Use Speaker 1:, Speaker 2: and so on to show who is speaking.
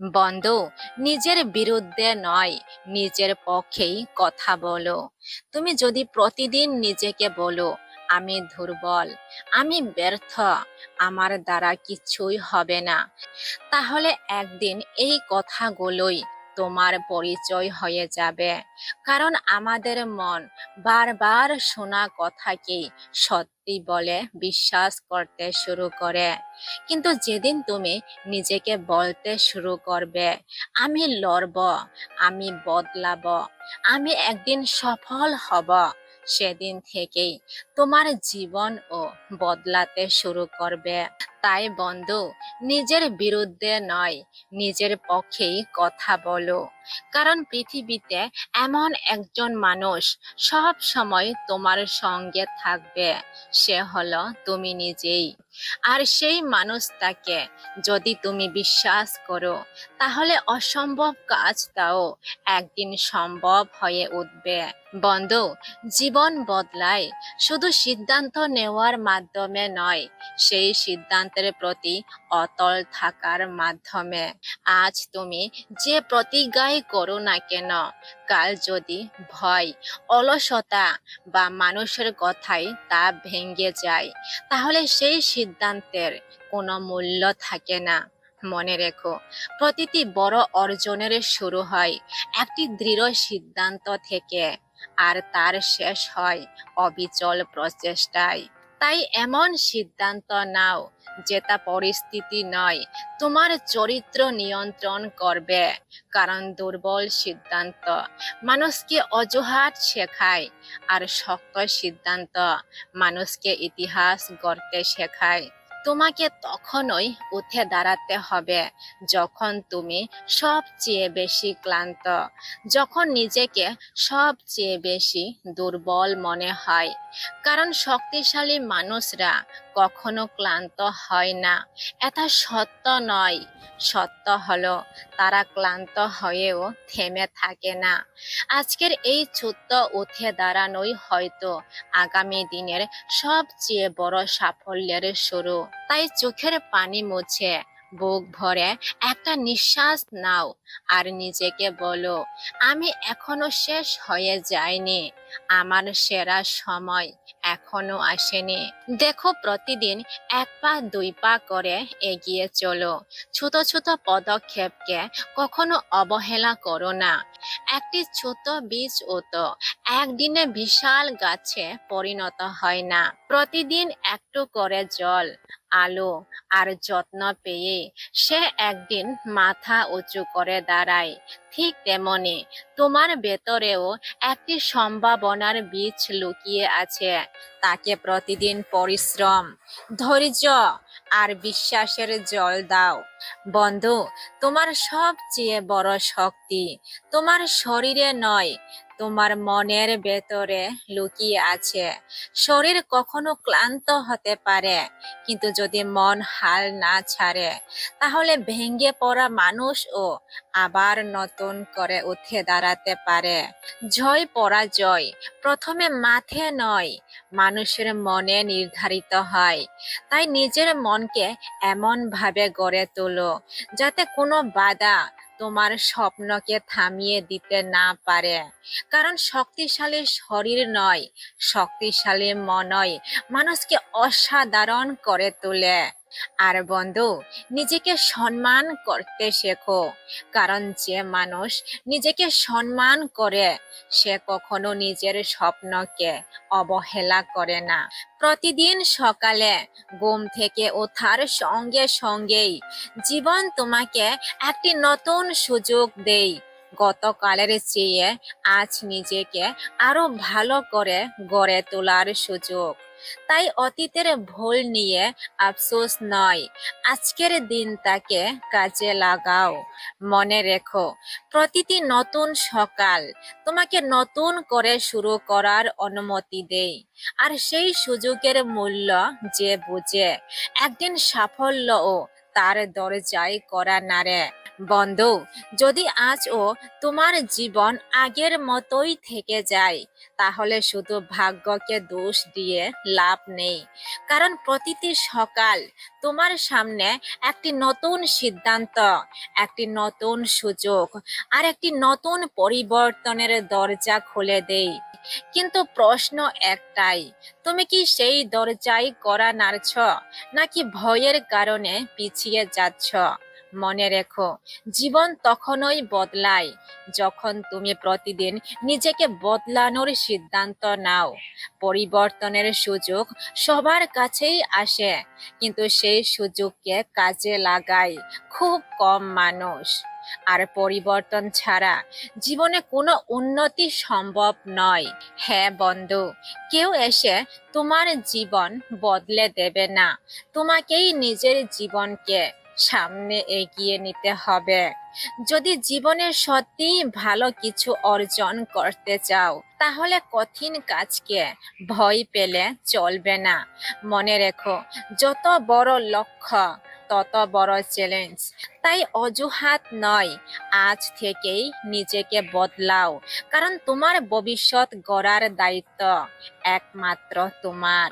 Speaker 1: বন্ধু, নিজের বিরুদ্ধে নয়, নিজের পক্ষেই কথা বলো। তুমি যদি প্রতিদিন নিজেকে বলো আমি দুর্বল, আমি ব্যর্থ, আমার দ্বারা কিছুই হবে না, তাহলে একদিন এই কথাগুলোই তোমার পরিচয় হয়ে যাবে। কারণ আমাদের মন বারবার শোনা কথাকেই সত্যি বলে বিশ্বাস করতে শুরু করে। কিন্তু যেদিন তুমি নিজেকে বলতে শুরু করবে আমি লড়ব, আমি বদলাবো, আমি একদিন সফল হব, সেদিন থেকেই তোমার জীবনও বদলাতে শুরু করবে। তাই বন্ধু, নিজের বিরুদ্ধে নয়, নিজের পক্ষেই কথা বলো। কারণ পৃথিবীতে এমন একজন মানুষ সব সময় তোমার সঙ্গে থাকবে, সে হলো তুমি নিজেই। আর সেই মানুষটাকে যদি তুমি বিশ্বাস করো, তাহলে অসম্ভব কাজটাও একদিন সম্ভব হয়ে উঠবে। বন্ধু, জীবন বদলায় শুধু সিদ্ধান্ত নেওয়ার মাধ্যমে নয়, সেই সিদ্ধান্তের প্রতি অটল থাকার মাধ্যমে। আজ তুমি যে প্রতিজ্ঞাই করো না কেন, কাল যদি ভয়, অলসতা বা মানুষের কথাই তা ভেঙে যায়, তাহলে সেই সিদ্ধান্তের কোনো মূল্য থাকে না। মনে রেখো, প্রতিটি বড় অর্জনের শুরু হয় একটি দৃঢ় সিদ্ধান্ত থেকে, আর তার শেষ হয় অবিচল প্রচেষ্টায়। তাই এমন সিদ্ধান্ত নাও যেটা পরিস্থিতি নয়, তোমার চরিত্র নিয়ন্ত্রণ করবে। কারণ দুর্বল সিদ্ধান্ত মানুষকে অজুহাত শেখায়, আর শক্ত সিদ্ধান্ত মানুষকে ইতিহাস গড়তে শেখায়। তোমাকে তখনই উঠে দাঁড়াতে হবে যখন তুমি সবচেয়ে বেশি ক্লান্ত, যখন নিজেকে সবচেয়ে বেশি দুর্বল মনে হয়। কারণ শক্তিশালী মানুষরা কখনো ক্লান্ত হয় না, এটা সত্য নয়। সত্য হলো তারা ক্লান্ত হয়েও থেমে থাকে না। আজকের এই ছোট্ট উঠে দাঁড়ানোই হয়তো আগামী দিনের সবচেয়ে বড় সাফল্যের শুরু। তাই চোখের পানি মুছে বুক ভরে একটা নিঃশ্বাস নাও, আর নিজেকে বলো আমি এখনো শেষ হয়ে যাইনি, আমার সেরা সময় এখনো আসেনি। দেখো, প্রতিদিন এক পা দুই পা করে এগিয়ে চলো। ছোট ছোট পদক্ষেপকে কখনো অবহেলা করো না। একটি ছোট বীজও তো একদিনে বিশাল গাছে পরিণত হয় না। প্রতিদিন একটু করে জল, আলো আর যত্ন পেয়ে সে একদিন মাথা উঁচু করে দাঁড়ায়। ঠিক তেমনি তোমার ভেতরেও একটি সম্ভাবনার বীজ লুকিয়ে আছে। তাকে প্রতিদিন পরিশ্রম, ধৈর্য আর বিশ্বাসের জল দাও। বন্ধু, তোমার সবচেয়ে বড় শক্তি তোমার শরীরে নয়, তোমার মনের ভেতরে লুকিয়ে আছে। শরীর কখনো ক্লান্ত হতে পারে, কিন্তু যদি মন হাল না ছাড়ে, তাহলে ভেঙে পড়া মানুষও আবার নতুন করে উঠে দাঁড়াতে পারে। জয় পরাজয় প্রথমে মাঠে নয়, মানুষের মনে নির্ধারিত হয়। তাই নিজের মনকে এমন ভাবে গড়ে তোলো যাতে কোনো বাধা তোমার স্বপ্নকে থামিয়ে দিতে না পারে। কারণ শক্তিশালী শরীর নয়, শক্তিশালী মনই মানুষকে অসাধারণ করে তোলে। আর বন্ধু, নিজেকে সম্মান করতে শেখো। কারণ যে মানুষ নিজেকে সম্মান করে, সে কখনো নিজের স্বপ্নকে অবহেলা করে না। প্রতিদিন সকালে ঘুম থেকে ওঠার সঙ্গে সঙ্গেই জীবন তোমাকে একটি নতুন সুযোগ দেয়। গতকালের চেয়ে আজ নিজেকে আরো ভালো করে গড়ে তোলার সুযোগ। তাই অতীতের ভুল নিয়ে আফসোস নয়, আজকের দিনটাকে কাজে লাগাও। মনে রেখো, প্রতিটি নতুন সকাল তোমাকে নতুন করে শুরু করার অনুমতি দেয়। আর সেই সুযোগের মূল্য যে বুঝে, একদিন সাফল্যও তার দরজায় কড়া নাড়ে। বন্ধু, যদি আজও তোমার জীবন আগের মতোই থেকে যায়, তাহলে শুধু ভাগ্যকে দোষ দিয়ে লাভ নেই। কারণ প্রতিটি সকাল তোমার সামনে একটি নতুন সিদ্ধান্ত, একটি নতুন সুযোগ আর একটি নতুন পরিবর্তনের দরজা খুলে দেয়। কিন্তু প্রশ্ন একটাই, তুমি কি সেই দরজায় কড়া নাড়ছ, নাকি ভয়ের কারণে পিছিয়ে যাচ্ছ? মনে রেখো, জীবন তখনই বদলায় যখন তুমি প্রতিদিন নিজেকে বদলানোর সিদ্ধান্ত নাও। পরিবর্তনের সুযোগ সবার কাছেই আসে, কিন্তু সেই সুযোগকে কাজে লাগায় খুব কম মানুষ। আর পরিবর্তন ছাড়া জীবনে কোনো উন্নতি সম্ভব নয়। হ্যাঁ বন্ধু, কেউ এসে তোমার জীবন বদলে দেবে না। তোমাকেই নিজের জীবনকে সামনে এগিয়ে নিতে হবে। যদি জীবনে সত্যিই ভালো কিছু অর্জন করতে চাও, তাহলে কঠিন কাজকে ভয় পেলে চলবে না। মনে রেখো, যত বড় লক্ষ্য তত বড় চ্যালেঞ্জ। তাই অজুহাত নয়, আজ থেকেই নিজেকে বদলাও, কারণ তোমার ভবিষ্যৎ গড়ার দায়িত্ব একমাত্র তোমার।